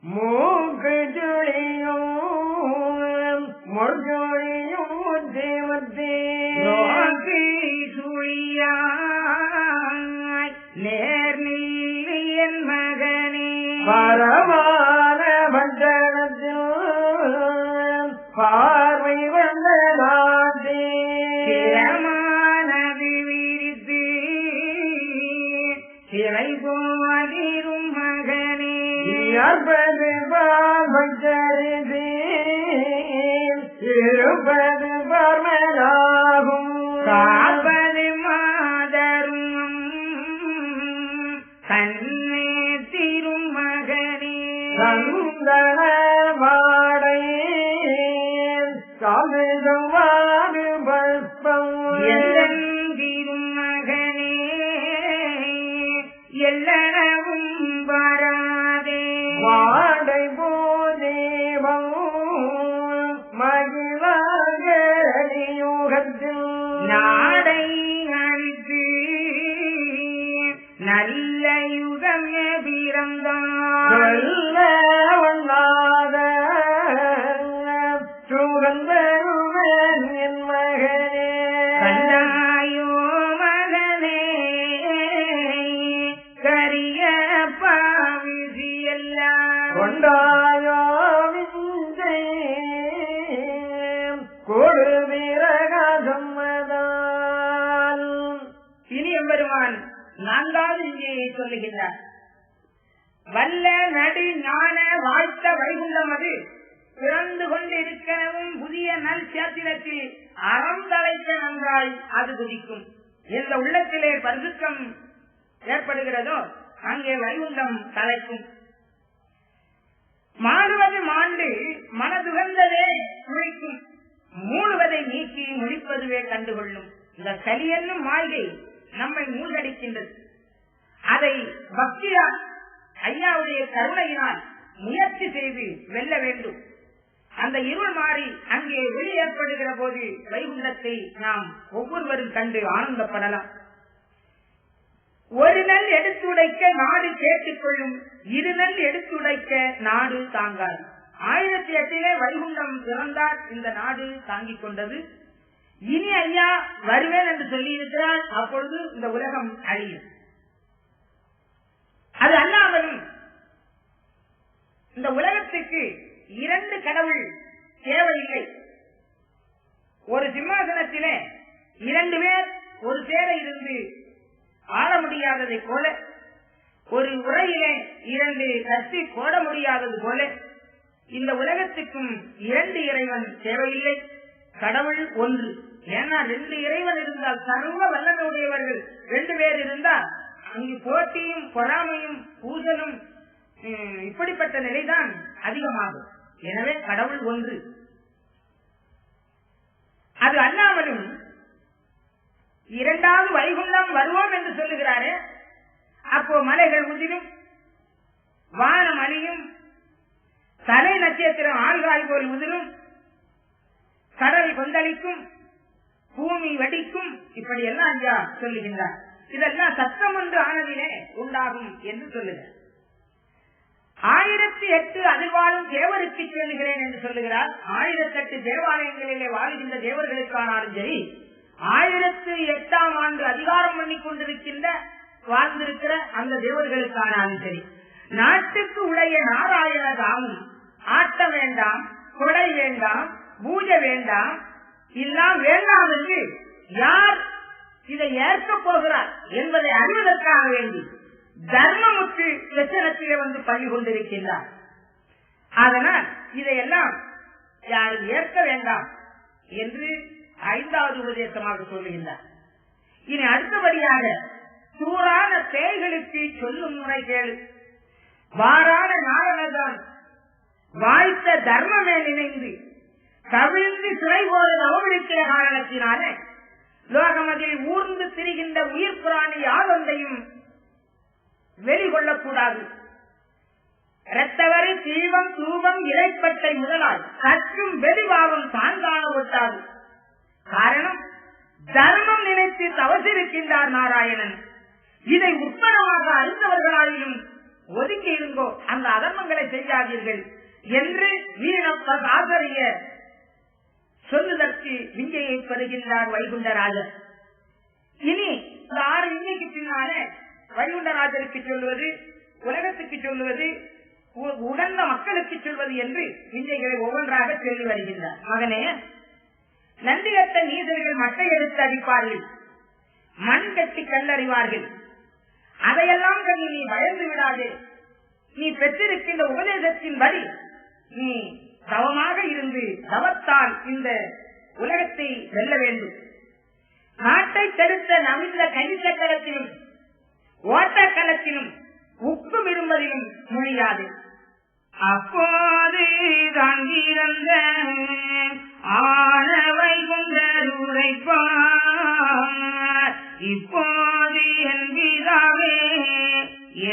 மூக்கு ஜொழியும் மொழியும் தேவத்தே சுழியாய் நேர்நில் என் மகனே பரமான பஞ்சனத்தில் பார்வை வந்ததாதே சிரமானது விரித்து சிலை போதிரும் மகனே இருப்பது பஞ்சரிதே இருப்பது பர்மனாகும் காப்பது மாதரும் தன்னை திரும் மகனே சந்தன வாடை காமிதவாறு பஸ்பம் எந்திரும் மகனே எல்லவும் வராதே வாடை போதேவம் மகிழகத்தில் நாடை அழித்து நல்ல யுகம் பிறந்தால் ஒண்ணாத சுகந்தருவன் என் மகனே கண்டாயோ மகனே கரிய பாவிசி எல்லாம் கொண்டாயோ விந்தை கொடு விரகம்மதால். இனி எம்பெருமான் நான்காவது இங்கே சொல்லுகின்றார். வல்ல நடு ஞான வாழ்த்த வைகுண்டம் அது பிறந்து கொண்டிருக்கவும் புதிய நல் சேத்திரத்தில் அறம் தலைக்க நன்றாய் அது குதிக்கும். எந்த உள்ளத்திலே பரிசுத்தம் ஏற்படுகிறதோ அங்கே வைகுண்டம் தலைக்கும். மாடுவது மாண்டு மனதுகந்ததே குளிக்கும், மூடுவதை நீக்கி முடிப்பதுவே கண்டுகொள்ளும். இந்த கலி என்னும் மாயை நம்மை மூழ்கடிக்கின்றது. அதை பக்தியால் ஐயாவுடைய கருணையினால் முயற்சி செய்து வெல்ல வேண்டும். அந்த இருள் மாறி அங்கே ஒளி ஏற்படுகிற போது வைகுண்டத்தை நாம் ஒவ்வொருவரும் கண்டு ஆனந்தப்படலாம். ஒரு நல் எடுத்துடைக்க நாடு கேட்டுக்கொள்ளும், இரு நல் எடுத்துடைக்க நாடு தாங்காது. 1008 வைகுண்டம் பிறந்தால் இந்த நாடு தாங்கிக் கொண்டது. இனி ஐயா வருவேன் என்று சொல்லி இருக்கிறார். அப்பொழுது இந்த உலகம் அழியும். அது அல்லாமலும் இந்த உலகத்துக்கு 2 கடவுள் தேவையில்லை. ஒரு சிம்மாசனத்திலே 2 பேர் ஒரு சேர இருந்து ஆள முடியாததை போல, ஒரு உரையிலே 2 கத்தி போட முடியாதது போல இந்த உலகத்துக்கும் 2 இறைவன் தேவையில்லை. கடவுள் ஒன்று. ஏன்னா 2 இறைவன் இருந்தால் சர்வ வல்லமை உடையவர்கள் 2 பேர் இருந்தால் அங்கு போட்டியும் பொறாமையும் பூஜலும் இப்படிப்பட்ட நிலைதான் அதிகமாகும். எனவே கடவுள் ஒன்று. அது அல்லாமலும் 2வது வைகுண்டம் வருவோம் என்று சொல்லுகிறாரே, அப்போ மலைகள் உதிரும், வானம் அழியும், தலை நட்சத்திரம் ஆழ்காய் போல் உதிரும், கடல் கொந்தளிக்கும், பூமி வடிக்கும், இப்படி எல்லாம் ஐயா சொல்லுகின்றார். இதெல்லாம் சத்தம் ஒன்று ஆனதிலே உண்டாகும் என்று சொல்லுகிறார். 1008 அதில் வாழும் தேவருக்கு சொல்லுகிறேன் என்று சொல்லுகிறார். 1008 தேவாலயங்களிலே வாழ்கின்ற தேவர்களுக்கானாலும் சரி, 1008ஆம் ஆண்டு அதிகாரம் பண்ணி கொண்டிருக்கின்ற வாழ்ந்திருக்கிற அந்த தேவர்களுக்கானாலும் சரி, நாட்டுக்கு உடைய நாராயண தாமும் ஆட்ட வேண்டாம், கொடை வேண்டாம், பூஜை வேண்டாம், எல்லாம் வேண்டாம் என்று யார் இதை ஏற்க போகிறார் என்பதை அறிவதற்காக வேண்டி தர்மமுற்று லட்சணத்திலே வந்து பள்ளி கொண்டிருக்கின்றார். அதனால் இதையெல்லாம் யாரும் ஏற்க வேண்டாம் என்று 5வது உபதேசமாக சொல்லுகின்றார். இனி அடுத்தபடியாக சூறான பேய்களுக்கு சொல்லும் முறை கேளு, வாரான நாரணதான் வாய்த்த தர்மமே நினைந்து கவிழ்ந்து சிறை போல நவமிருக்கிற காரணத்தினாலே லோகமதில் ஊர்ந்து திரிகின்ற உயிர் பிராணி யாதொன்றையும் வெளிகொள்ளக்கூடாது. இரத்தவரை தீபம் தூபம் இறைப்பட்டை முதலாய் சற்றும் வெளிவாகம் தாங்கான ஒட்டாது. காரணம், தர்மம் நினைத்து தவசிருக்கின்றார் நாராயணன். இதை உட்படமாக அறிந்தவர்களாலும் ஒதுக்கி இருங்கோ, அந்த அதர்மங்களை செய்யாதீர்கள் என்று வீரப்பசாசரியர் சொல்லுதற்கு விஞ்சையை பெறுகின்றார் வைகுண்டராஜர். இனி இந்த 6 விஞ்சைக்கு பின்னாலே வைகுண்டராஜருக்கு சொல்வது, உலகத்துக்கு சொல்வது, உடந்த மக்களுக்கு சொல்வது என்று விஞ்சைகளை ஒவ்வொன்றாக சொல்லி வருகின்றார். மகனே, நந்திகட்ட நீசர்கள் மட்டை எடுத்து அடிப்பார்கள், மண் கட்டி கல்லறிவார்கள். அதையெல்லாம் கண்டு நீ பயந்து விடாதே. நீ பெற்றிருக்கின்ற உபதேசத்தின்படி நீ தவமாக இருந்து தவத்தால் இந்த உலகத்தை வெல்ல வேண்டும். நாட்டை தடுத்த நவிந்த கனிச்சக்கரத்திலும் ஓட்டக்கலத்திலும் உப்பு விரும்பதிலும் மொழியாது. அப்போது தாங்கியிருந்த ஆனவை உரைப்பார், இப்போது என் பிதாவே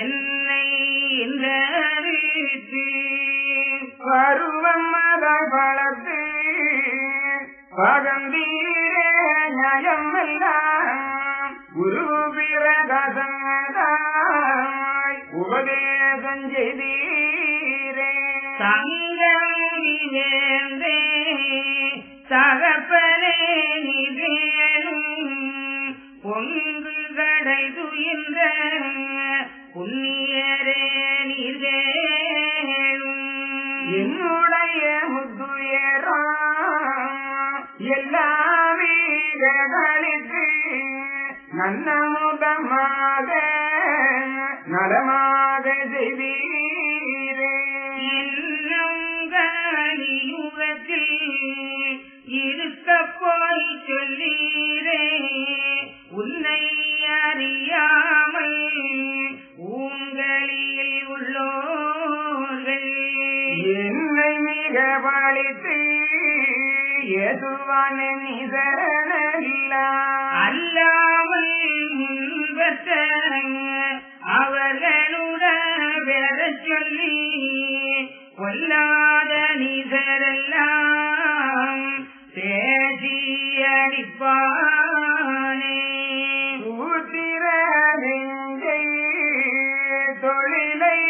என்னை இந்த பருவம் மகள் வளர்த்து பகந்தீரே நயமெல்லாம் குரு பிரகசனதாய் உபதேசம் செய்தீரே. சங்கரே சகப்பனே நிவேனும் பொங்கு கடை துயின்ற புண்ணியரே நீர்வேணும். என்னுடைய முத்துயரா எல்லாமே நன்னமுதமாக நலமாக செய்வீரே. இன்னும் கலியுகத்தில் இருக்க போய் சொல்லீரே, உன்னை அறியாமல் உங்களில் உள்ளோர்கள் என்னை மிக பழித்து எதுவான நிசரணல்ல அல்லாமல் முன்பற்ற அவர்களுடன் பெற சொல்லி கொல்லாத நிசரெல்லாம் பேசி அடிப்பானே. சூத்திரங்கை தொழிலை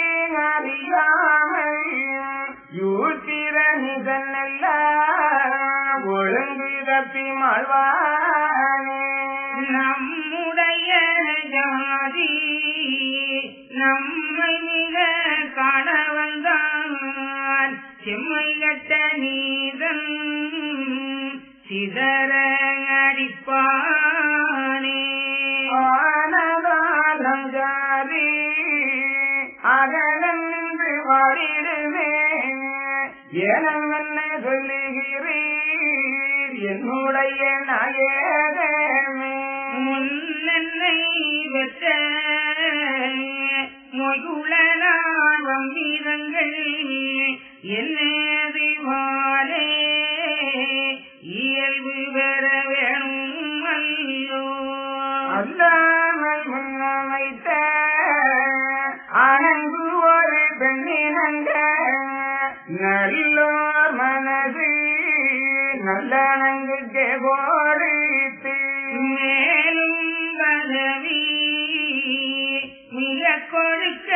அறியாமல் யூத்திர நிசனெல்லாம் ஒழுங்கு தப்பி மாழ்வானே. நம்முடைய ஜாதி நம்மை மிக காண வந்தான், செம்மை கட்ட நீதன் சிதற அடிப்பானே. ஆனதாலம் ஜாதி அகலம் நின்று வாடிடுமே என்ன சொல்லுகிறீர் என்னுடைய நாயகமே. முன்னென்னை வெற்ற மொய்குளனாம் வீரங்கள் என்னதிவாலே இயல்பு பெற வேணும் அல்லோ. அல்லாமல் முன்னமைத்த அணங்கு ஒரு பெண்ணினங்க நல்லோர் மனது நல்லணங்குக்கு போடித்து மேலும் பதவி மிக கொடுக்க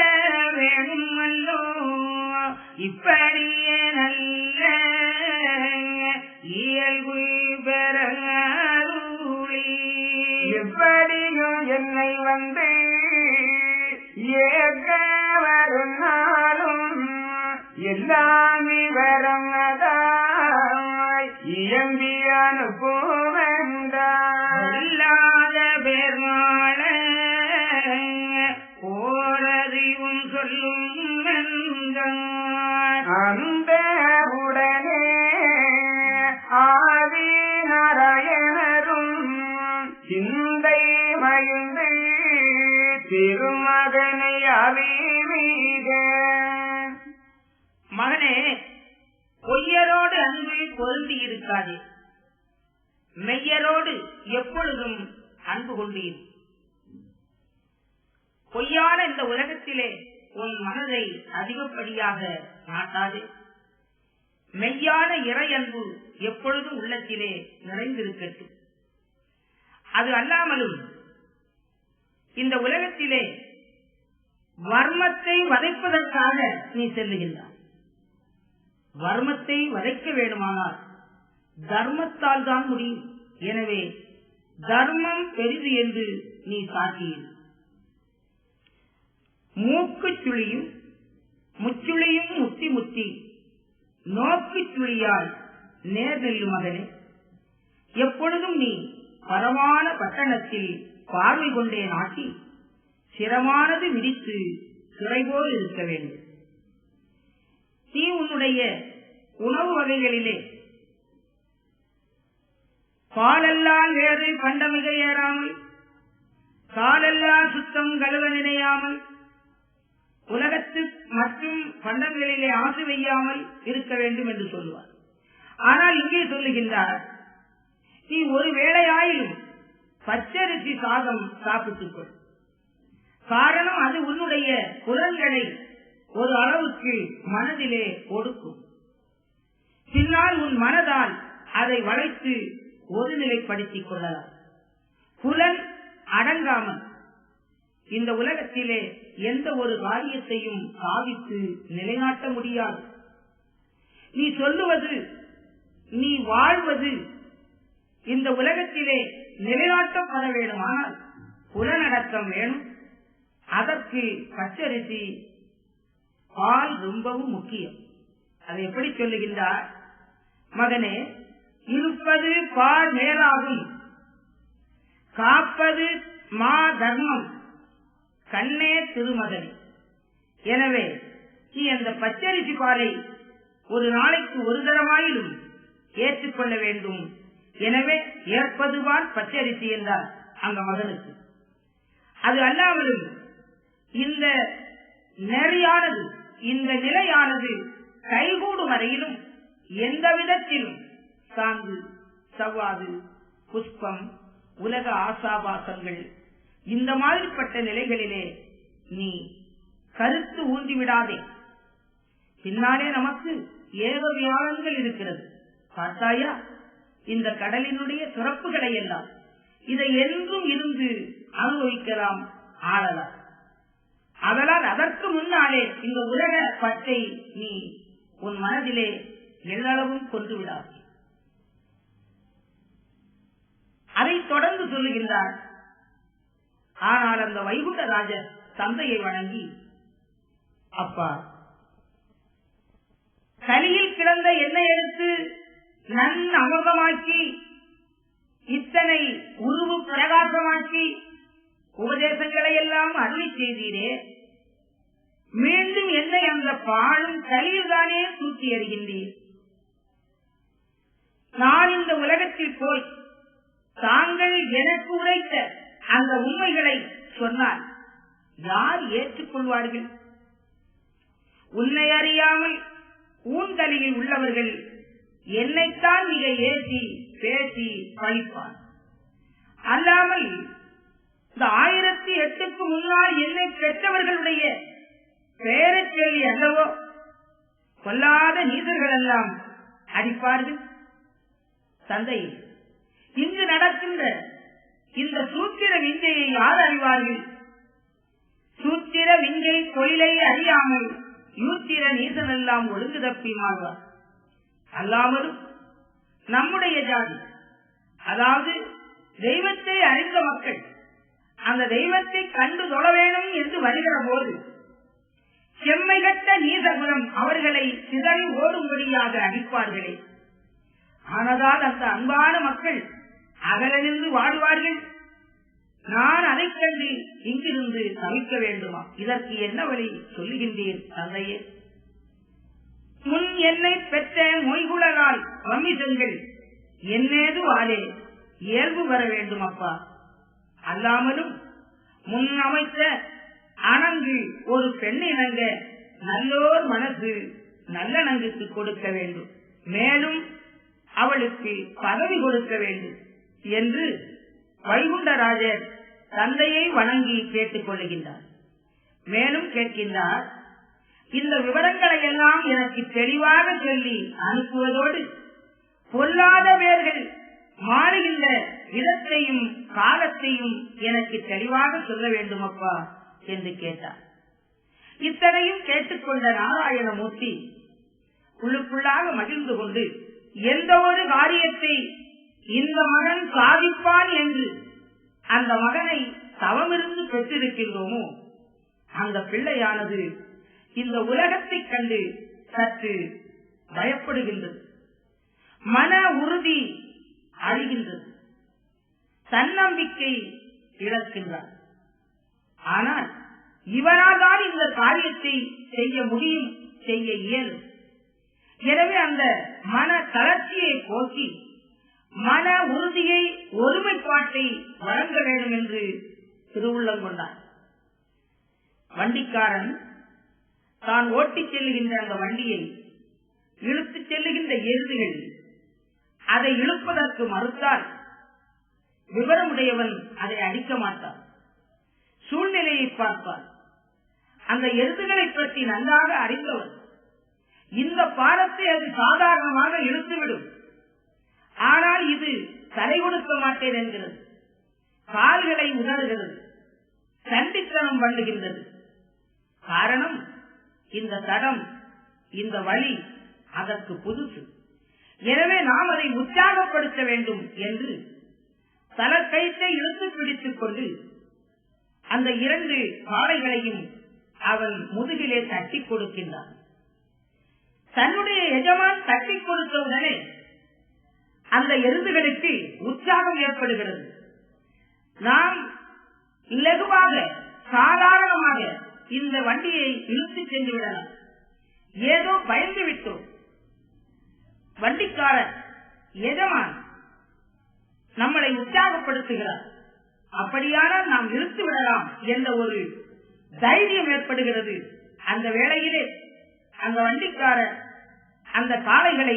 வேணும் அல்லோ. இப்படிய நல்ல இயல்பு பெற அருளி எப்படியும் என்னை வந்து ஏற்க வரும் நாளும் எல்லாம் விவரம் இயம்பி அனுப்புவந்தாத பெருமாள போரறிவும் சொல்லும் அந்த உடனே ஆதி நாராயணரும் சிந்தை மகிழ்ந்து திருமகனை அறிவீக. மகனே, பொய்யரோடு அன்பு பொருந்தி இருக்காது, மெய்யரோடு எப்பொழுதும் அன்பு கொண்டு இரு. பொய்யான இந்த உலகத்திலே உன் மனதை அதிகப்படியாக நாட்டாது, மெய்யான இறை அன்பு எப்பொழுதும் உள்ளத்திலே நிறைந்திருக்கட்டும். அது அல்லாமலும் இந்த உலகத்திலே வர்மத்தை வதைப்பதற்காக நீ செல்லுகின்றாய். வர்மத்தை வதைக்க வேண்டுமானால் தர்மத்தால் தான் முடியும். எனவே தர்மம் பெரிது என்று நீ சாட்டியது. மூக்கு சுழியும் முச்சுளியும் முத்தி முத்தி நோக்கு சுழியால் நேர் நெல்லும் மகனே, எப்பொழுதும் நீ பரமான பட்டணத்தில் பார்வை கொண்டே நாட்டி சிரமானது விரித்து சிறைபோல் இருக்க வேண்டும். நீ உன்னுடைய உணவு வகைகளிலே பாலெல்லாம் வேறு பண்டமிக ஏறாமல் காலெல்லாம் சுத்தம் கழுவ நினையாமல் உலகத்து மற்றும் பண்டங்களிலே ஆசை வையாமல் இருக்க வேண்டும் என்று சொல்லுவார். ஆனால் இங்கே சொல்லுகின்றார், நீ ஒரு வேளையாயிலும் பச்சரிசி சாதம் சாப்பிட்டுக் கொள். காரணம் அது உன்னுடைய புலன்களை ஒரு அளவுக்கு மனதிலே ஒடுக்கும். பின்னால் உன் மனதால் அதை வளைத்து ஒருநிலைப்படுத்திக் கொள்ளலாம். புலன் அடங்காமல் இந்த உலகத்திலே எந்த ஒரு காரியத்தையும் சாதித்து நிலைநாட்ட முடியாது. நீ சொல்லுவது, நீ வாழ்வது இந்த உலகத்திலே நிலைநாட்டப்பட வேண்டுமானால் புலனடக்கம் வேணும். அதற்கு பச்சரிசி பால் ரொம்பவும் முக்கியம். அதை எப்படி சொல்லுகின்றார்? மகனே, இருப்பது பால் நேராகும், காப்பது மா தர்மம், கண்ணே திருமகனே. எனவே நீ அந்த பச்சரிசி பாலை ஒரு நாளைக்கு ஒரு தடவாயிலும் ஏற்றுக்கொள்ள வேண்டும். எனவே ஏற்பதுவான் பச்சரிசி என்றார் அந்த மகனுக்கு. அது அல்லாமலும் இந்த நெறியானது, இந்த நிலையானது கைகூடும் வரையிலும் எந்த விதத்திலும் சாந்து சவ்வாது புஷ்பம் உலக ஆசாபாசங்கள் இந்த மாதிரிப்பட்ட நிலைகளிலே நீ கருத்து ஊன்றிவிடாதே. பின்னாலே நமக்கு ஏக வியாழங்கள் இருக்கிறது. பார்த்தாயா இந்த கடலினுடைய சிறப்புகளை எல்லாம்? இதை என்றும் இருந்து அனுபவிக்கலாம், ஆளலாம். அதனால் அதற்கு முன்னாலே இந்த உலக பற்றை நீ உன் மனதிலே எல்லளவும் கொண்டு விடாது. அதை தொடர்ந்து சொல்லுகின்றார். ஆனால் அந்த வைகுண்டராஜர் தந்தையை வணங்கி, அப்பா, கலியில் கிடந்த எண்ணெய் எடுத்து நன் அமுதமாக்கி இத்தனை உருவு பிரகாசமாக்கி உபதேசங்களை எல்லாம் அருளி செய்தீரே, மீண்டும் என்னை அந்த பாழும் கலியில் தானே தூக்கி எறிகின்றீர். நான் இந்த உலகத்தில் போய் தாங்கள் எனக்கு உரைத்த அந்த உண்மைகளை சொன்னால் யார் ஏற்றுக்கொள்வார்கள்? உன்னை அறியாமல் ஊன்கலியில் உள்ளவர்கள் என்னைத்தான் மிக ஏற்றி பேசி பழிப்பார். அல்லாமல் இந்த 1008க்கு முன்னால் என்னை பெற்றவர்களுடைய பெயரை சொல்லி அல்லவோ கொல்லாத நீதர்கள் எல்லாம் அடிப்பார்கள். தந்தை, இங்கு நடக்கின்ற இந்த சூத்திர விஞ்சையை யார் அறிவார்கள்? சூத்திர விஞ்சை தொழிலை அறியாமல் யூத்திர நீசன் எல்லாம் ஒழுங்கு தப்பி மாறுவார். அல்லாமலும் நம்முடைய ஜாதி, அதாவது தெய்வத்தை அறிந்த மக்கள், அந்த தெய்வத்தை கண்டு தொழ வேணும் என்று வருகிற போது செம்மை கட்ட நீசகுலம் அவர்களை சிதறி ஓடும்படியாக அடிப்பார்களே. ஆனதால் அந்த அன்பான மக்கள் அகல நின்று வாழ்வார்கள். நான் அதை கண்டு இங்கிருந்து தவிக்க வேண்டுமா? இதற்கு என்ன வழி சொல்லுகின்றீர் தந்தையே? முன் என்னை பெற்ற மொய்குழலால் வம்மிசங்கள் என்னேது வாழே இயல்பு வர வேண்டும் அப்பா. அல்லாமலும் முன் அமைத்த அணங்கு ஒரு பெண்ணினங்க நல்லோர் மனசு நல்லணங்குக்கு கொடுக்க வேண்டும், மேலும் அவளுக்கு பதவி கொடுக்க வேண்டும் என்று வைகுண்டராஜர் தந்தையை வணங்கி கேட்டுக் கொள்ளுகின்றார். மேலும் கேட்கின்றார், இந்த விவரங்களை எல்லாம் எனக்கு தெளிவாக சொல்லி அனுப்புவதோடு பொல்லாத பேர்கள் மாறுகின்ற விதத்தையும் காலத்தையும் எனக்கு தெளிவாக சொல்ல வேண்டும் அப்பா என்று கேட்டார். இத்தனையும் கேட்டுக்கொண்ட நாராயணமூர்த்தி உள்ளுக்குள்ளாக மகிழ்ந்து கொண்டு எந்த ஒரு காரியத்தை இந்த மகன் சாதிப்பான் என்று அந்த மகனை தவமிருந்து பெற்றிருக்கின்றோமோ அந்த பிள்ளையானது இந்த உலகத்தை கண்டு சற்று பயப்படுகின்றது, மன உறுதி அழிகின்றது, தன்னம்பிக்கை இழக்கின்றார். ஆனால் இவனால் தான் இந்த காரியத்தை செய்ய முடியும், செய்ய இயலும். எனவே அந்த மன தளர்ச்சியை போக்கி மன உறுதியை, ஒருமைப்பாட்டை வழங்க வேண்டும் என்று திருவுள்ளம் கொண்டார். வண்டிக்காரன் தான் ஓட்டிச் செல்லுகின்ற அந்த வண்டியை இழுத்துச் செல்லுகின்ற எருதுகள் அதை இழுப்பதற்கு மறுத்தால் விவரமுடையவன் அதை அடிக்க மாட்டான். சூழ்நிலையை பார்ப்பார். அந்த எருதுகளை பற்றி நன்றாக அறிந்தவன் இந்த பாரத்தை அது சாதாரணமாக இழுத்துவிடும், ஆனால் இது தலை கொடுக்க மாட்டேன் என்கிறது, கால்களை உதறுகிறது, சண்டித்தனம் பண்ணுகின்றது. காரணம், இந்த தடம், இந்த வழி அதற்கு புதுசு. எனவே நாம் அதை உற்சாகப்படுத்த வேண்டும் என்று தலக்கயிற்றை இழுத்து பிடித்துக் கொண்டு அந்த 2 காளைகளையும் அவன் முதுகிலே தட்டி கொடுக்கின்றான். தன்னுடைய எஜமான் தட்டி கொடுத்தவுடனே அந்த எருதுகளுக்கு உற்சாகம் ஏற்படுகிறது. நாம் லகுவாக சாதாரணமாக இந்த வண்டியை இழுத்து சென்று விடலாம், ஏதோ பயந்து விட்டோம். வண்டிக்காரர் எஜமான் நம்மளை உற்சாகப்படுத்துகிறார், அப்படியானால் நாம் இழுத்து விடலாம் என்ற ஒரு தைரியம் ஏற்படுகிறது. அந்த வேளையிலே அந்த வண்டிக்காரர் அந்த காளைகளை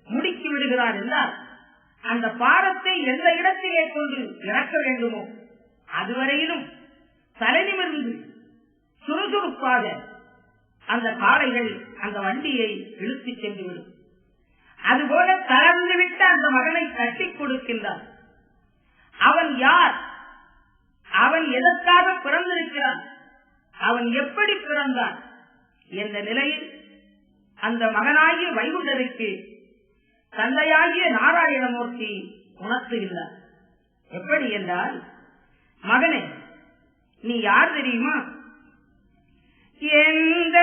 முடுக்கி விடுகிறார் என்றால் அந்த பாரத்தை எந்த இடத்திலே கொண்டு இறக்க வேண்டுமோ அதுவரையிலும் தலைநிமிர்ந்து சுறுசுறுப்பாக அந்த காளைகள் அந்த வண்டியை இழுத்துச் சென்றுவிடும். அதுபோல தளர்ந்துவிட்ட அந்த மகனை கட்டி கொடுக்கின்றார். அவன் யார்? அவன் எதற்காக பிறந்திருக்கிறான்? அவன் எப்படி பிறந்தான் என்ற நிலையில் அந்த மகனாகிய வைகுண்டருக்கு தந்தையாகிய நாராயணமூர்த்தி உணர்த்துகின்றார். எப்படி என்றால், மகனே, நீ யார் தெரியுமா? எந்த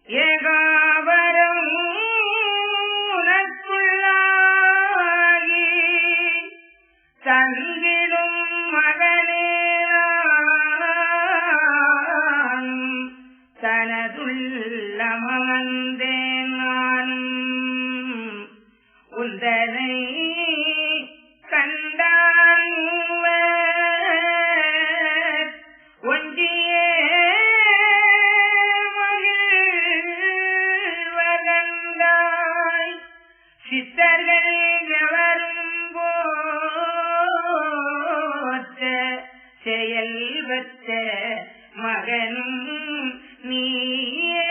ஏகாவரம் உனக்குள்ளாகி தங்கிடும் மகனே தனதுள்ள மகந்தேன் நானும் உந்தனை கண்டான் ஒன்றியே மகிழ்வகந்தாய் சித்தர்கள் எவரும் போற்ற செயல் வச்ச மகனும் நீயே.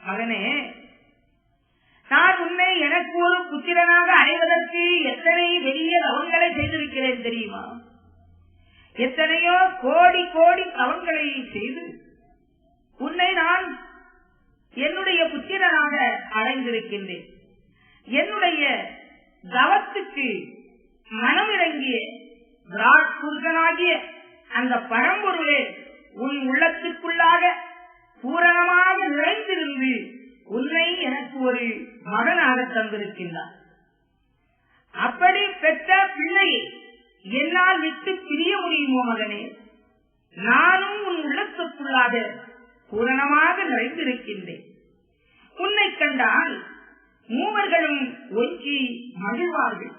மகனே, நான் உன்னை எனக்கு ஒரு புத்திரனாக அடைவதற்கு எத்தனை பெரிய தவங்களை செய்திருக்கிறேன் தெரியுமா? எத்தனையோ கோடி கோடி தவங்களை செய்து உன்னை நான் என்னுடைய புத்திரனாக அடைந்திருக்கின்றேன். என்னுடைய தவத்துக்கு மனம் இறங்கிய விராட் புருஷனாகிய அந்த பரம்பொருளே உன் உள்ளத்துக்குள்ளாக பூரணமாக நிறைந்திருந்து உன்னை எனக்கு ஒரு மகனாக தந்திருக்கின்றார். அப்படி பெற்ற பிள்ளையை என்னால் விட்டு பிரிய முடியுமோ மகனே? நானும் உன் உள்ளத்துக்குள்ளாக பூரணமாக நிறைந்திருக்கின்றேன். உன்னை கண்டால் மூவர்களும் ஒன்றி மகிழ்வார்கள்.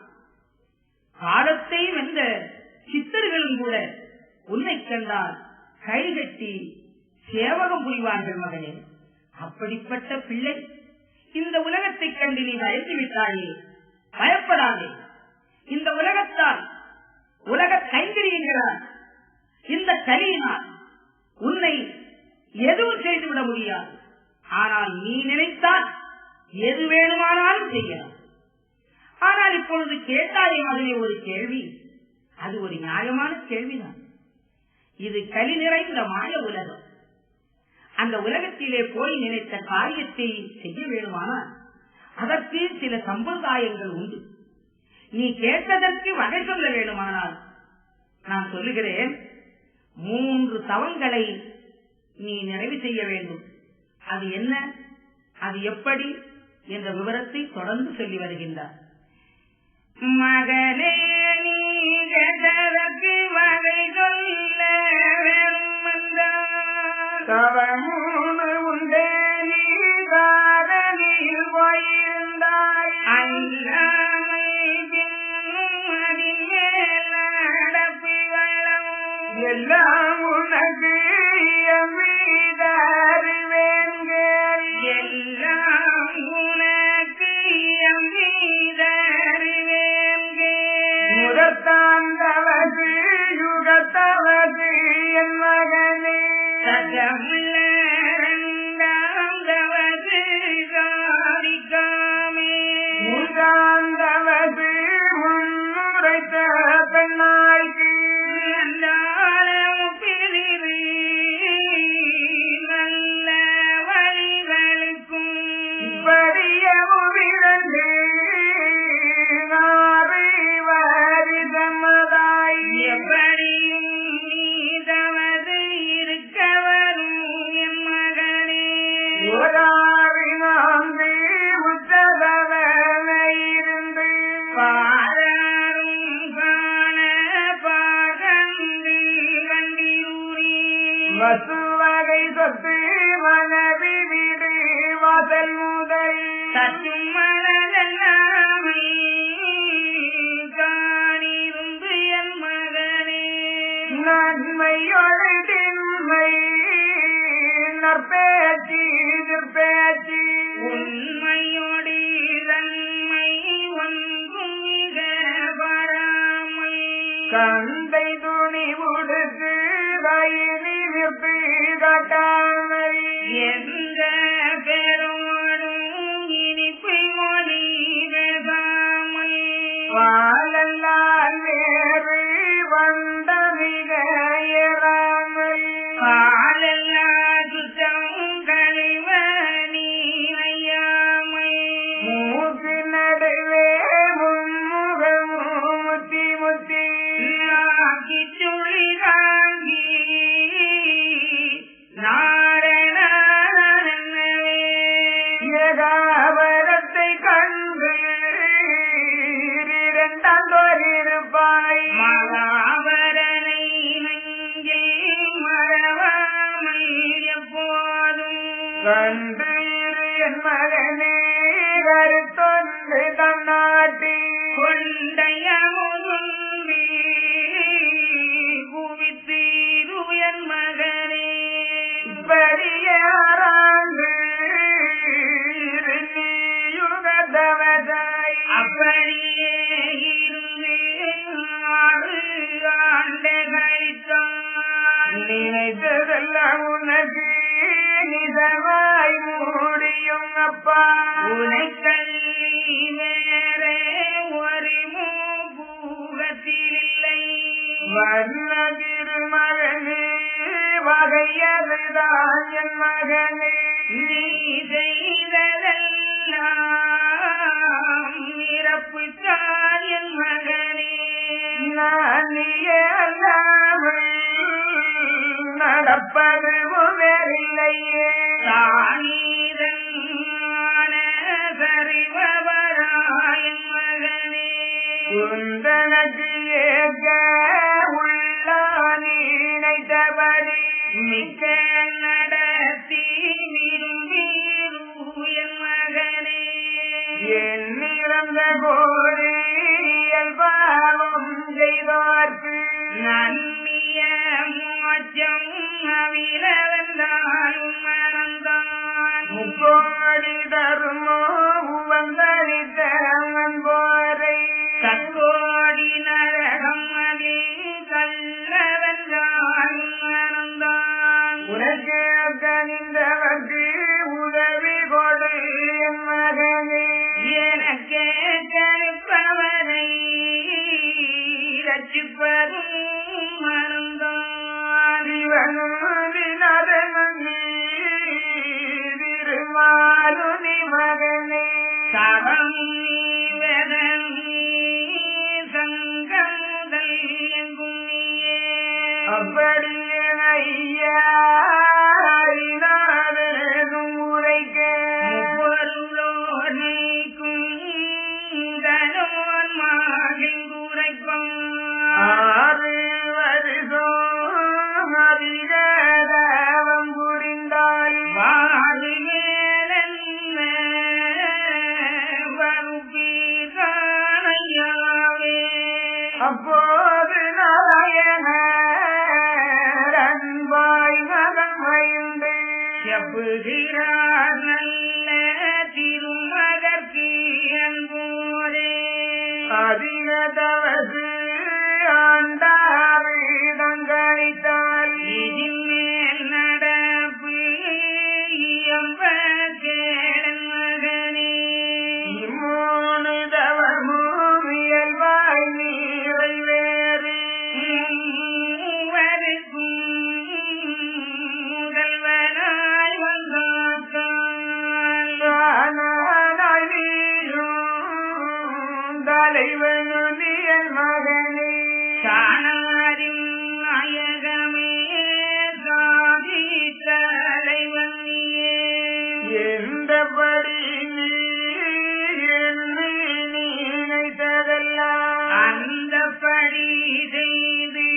காலத்தை வென்ற சித்தர்களும் கூட உன்னை கண்டால் கைகட்டி சேவகம் புரிவார்கள் மகனே. அப்படிப்பட்ட பிள்ளை இந்த உலகத்தை கண்டு நீ பயந்து விட்டாயே, பயப்படாதே. இந்த உலகத்தால், உலக கைங்கரியங்களால், இந்த கலியினால் உன்னை எதுவும் செய்துவிட முடியாது. ஆனால் நீ நினைத்தால் எது வேணுமானாலும் செய்யலாம். ஆனால் ஆனால் இப்பொழுது கேட்டாய் மகனே ஒரு கேள்வி, அது ஒரு நியாயமான கேள்விதான். இது களி நிறைந்த மாய உலகம். அந்த உலகத்திலே போய் நினைத்த காரியத்தை செய்ய வேண்டுமானால் அதற்கு சில சம்பிரதாயங்கள் உண்டு. நீ கேட்டதற்கு வகை சொல்ல வேண்டுமானால் நான் சொல்லுகிறேன், 3 தவங்களை நீ நிறைவு செய்ய வேண்டும். அது என்ன, அது எப்படி என்ற விவரத்தை தொடர்ந்து சொல்லி வருகின்றார். மகனே நீ கேட்டதற்கு வகை சொல்ல வேண்டுமென்றால் உண்டே நீ தாரணியில் போயிருந்தாய். அல்லாமை நடப்பு வளம் எல்லாம் உனக்கு அறிவேன்கள், எல்லாம் உனக்கு அறிவேன்கள். முதற்காந்தவது யுகத்தவது என் மகனே, சகமுள்ள இரண்டாந்தவது சாதிக்காமே. மூன்றாந்தவது முன்னுரைத்த பெண்ணாய்க்கு என்றாலும் பிரிவு நல்ல வழிகளுக்கும் இப்படியவும் 2 வாரிதமதாய் எப்படியும் நீதவது இருக்க வரும் என் மகனே. ஓராவினாந்து உத்ததவனையிருந்து பாராரும் காண பாகந்தி வந்தியூரி வசுவகை சொத்து மனவி வீடு வாசல் முதல் சற்றும் மனதெல்லாமை காணிருந்து என் மகனே. நன்மையோடு தின்மை நற்பேச்சி நிற்பேச்சி உண்மையோடு தன்மை ஒன்றும் மிக வராமை கந்தை துணி உடுத்து வயிறு நிற்பு காட்டாமை எந்த பெருமடும் இனிப்பு மொழி வேதாமை வாழல்லால் வேறு வந்த மிக ஏறாமை காலல்லா சுத்தம் கழிவ நீ ஐயாமை மூக்கு நடுவே முன்முகம் முத்தி முத்தி நாக்கி சுழி தாங்கி நாரணவே ஏகாவரத்தை கண்டு 2 இருப்பாய். மகாவரனை நெஞ்சில் மறவாமை எப்போதும் கண்டு என் மகனே கருத்தொன்று தன்னாட்டி கொண்டையமுதும்பி குவித்தீரு என் மகனே. இப்படியாராண்டு யுகதவதாய் அப்படியே இருந்து 6 ஆண்டு கழித்தான். நினைத்ததெல்லாம் உனக்கு நிஜமாய் முடியும் அப்பா. உனை கல்வி வேறே ஒரு பூகத்தில் இல்லை. வர்ண திருமகனே வகையதுதான் என் மகனே. நீ செய்ததெல்லாம் இறப்புத்தான் என் மகனே. நான் நீயே அல்லாமல் நடப்பதுவும் வேறில்லையே. தானீதன் சரிவராயன் மகனே. குந்தனக்கு ஏற்க உள்ளா நினைத்தபடி மிக்க நடத்தி விரும்பீரு என் மகனே. என் நிறந்த கோடி இயல்பாவம் செய்தார்க்கு நன்மிய மோட்சம் அவிலவென்றாலும் மனந்தான். 3 கோடி தருமோ உவந்தளித்த போரை தற்கோடி நரகம் அதில் கல்லவென்றாலும் மனந்தான். உனக்கு கனிந்தவர்க்கு உதவி கொடு என் மகனே. எனக்கு கணிப்பவர் அப்படியே உரைக்க பொருளோனைக்கும் தனோன் மகிழ் உரைப்பம் 6 வருஷம் அதிகம் புரிந்தால் வாது மேலன்ன வகுப்பீரானையாவே அப்போது நாராயணர் அன்பாய் மகன் மகிழ்ந்து செப்புகிறார் நல்ல திருமகற்கு அன்போரே அதிக தவசு ஆண்டாறு தங்கழித்தால் இதில் மேல் நடப்பு எம்ப கேளன் மகனே 3 தவமும் இயல்பாய் நிறைவேறி மூவருக்கும் முதல்வனாய் வந்தாக்கால் தானாய் வீழும் தலைவனுடைய மகனே காணாரின் நாயகமே சாதி தலைவன் நீயே எந்தபடி நீ என்னை நினைத்ததெல்லாம் அந்தபடி செய்து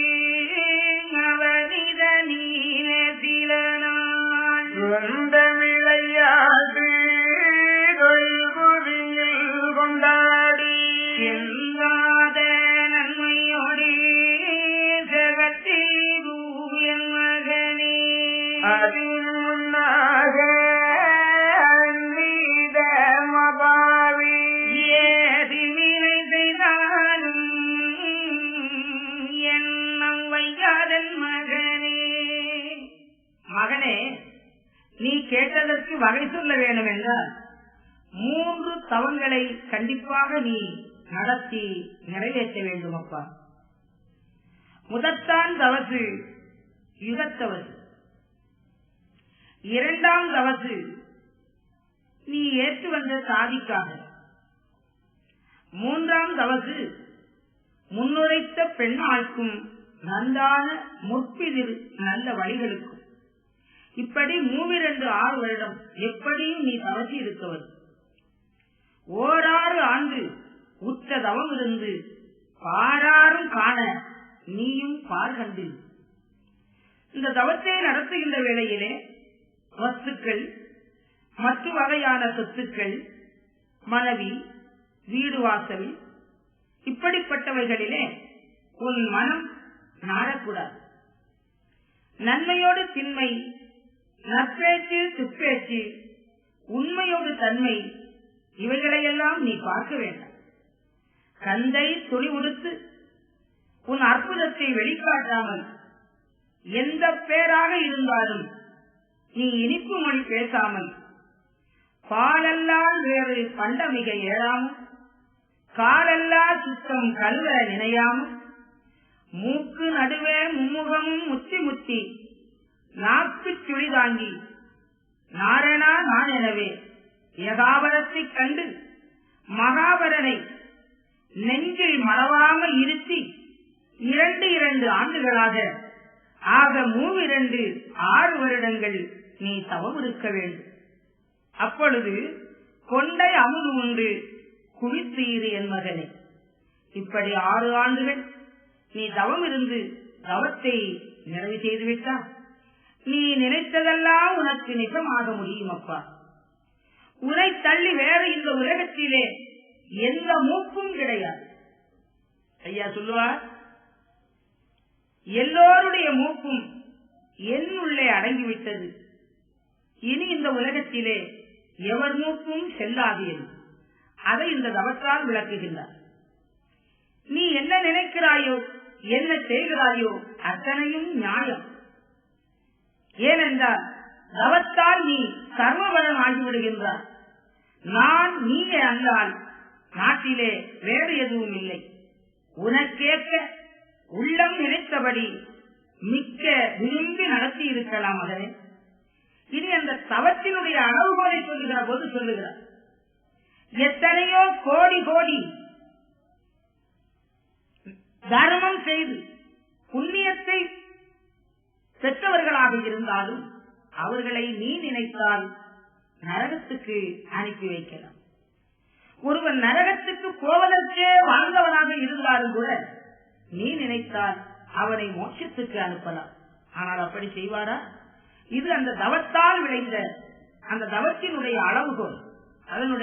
அவனித நீல சில நாள் சொந்த விளையாட்டு தொல்புரியில் கொண்டாடி செல்லாத நன்மையோடு ஜகத்தில் என் மகனே அதில் முன்னாக அன்பித மபாவி ஏது வினை செய்தாலும் எண்ணம் வையாதன் மகனே மகனே நீ கேட்டதற்கு வகை சொல்ல வேண்டும் என்றால் 3 தவங்களை கண்டிப்பாக நீ நடத்தி நிறைவேற்ற வேண்டும் அப்பா. முதற்தான் தவசு யுகத்தவசு, 2ஆம் தவசு நீ ஏற்று வந்த சாதிக்காக, 3ஆம் தவசு முன்னுரைத்த பெண்ணாய்க்கும் நன்றான முற்பிதிர் நல்ல வழிகளுக்கும். இப்படி 3 6 வருடம் எப்படியும் நீ தவசி இருக்கவர். 6 ஆண்டு உச்ச தவம் இருந்து பாராரும் காண நீயும் பார் கண்டு. இந்த தவத்தை நடத்துகின்ற வேளையிலே வஸ்துக்கள், மற்ற வகையான சொத்துக்கள், மனைவி, வீடு வாசல் இப்படிப்பட்டவைகளிலே உன் மனம் நாடக்கூடாது. நன்மையோடு திண்மை, நற்பேச்சு துப்பேச்சு, உண்மையோடு தன்மை இவைகளையெல்லாம் நீ பார்க்க வேண்டாம். கந்தை துணி உடுத்து உன் அற்புதத்தை வெளிக்காட்டாமல் எந்த பேராக இருந்தாலும் நீ இனிப்பு மொழி பேசாமல், பாலெல்லாம் வேறு பண்டமிக ஏறாமல், காலெல்லா சுத்தம் கல்வ நினையாமல், மூக்கு நடுவே மும்முகமும் முத்தி முத்தி நாக்கு சுழி தாங்கி நாரணா நான் எனவே யதாபரத்தை கண்டு மகாபரனை நெஞ்சில் மறவாமல் இருத்தி 2 ஆண்டுகளாக ஆக 3 6 வருடங்கள் நீ தவம் இருக்க வேண்டும். அப்பொழுது கொண்டை அமுது உண்டு குளித்தீரு என் மகனே. இப்படி 6 ஆண்டுகள் நீ தவம் இருந்து தவத்தை நிறைவு செய்துவிட்டால் நீ நினைத்ததெல்லாம் உனக்கு நிஜமாக முடியும் அப்பா. உன்னை தள்ளி வேறு இந்த உலகத்திலே எந்த மூப்பும் கிடையாது. ஐயா சொல்லுவார், எல்லோருடைய மூப்பும் என் உள்ளே அடங்கிவிட்டது, இனி இந்த உலகத்திலே எவர் மூப்பும் செல்லாது. அதை இந்த தவத்தால் விளக்குகின்றார். நீ என்ன நினைக்கிறாயோ, என்ன செய்கிறாயோ அத்தனையும் நியாயம். ஏனென்றால் தவத்தால் நீ சர்வபலம் ஆகிவிடுகின்றார். நான் நீயே அல்லால் நாட்டிலே வேறு எதுவும் இல்லை. உனக்கேற்க உள்ளம் நினைத்தபடி மிக்க விரும்பி நடத்தி இருக்கலாம் மகனே. இனி அந்த தவத்தினுடைய அளவுகோலை சொல்லுகிற போது சொல்லுகிறார், எத்தனையோ கோடி கோடி தர்மம் செய்து புண்ணியத்தை பெற்றவர்களாக இருந்தாலும் அவர்களை நீ நினைத்தால் நரகத்துக்கு அனுப்பி வைக்கலாம். ஒருவன் நரகத்துக்கு போவதற்கே வாழ்ந்தவனாக இருந்தாலும் கூட நீ நினைத்தால் அவனை மோட்சத்துக்கு அனுப்பலாம். ஆனால் அப்படி செய்வாரா? இது அந்த தவத்தால் விளைந்த அந்த தவத்தினுடைய அளவுகோல், அதனுடைய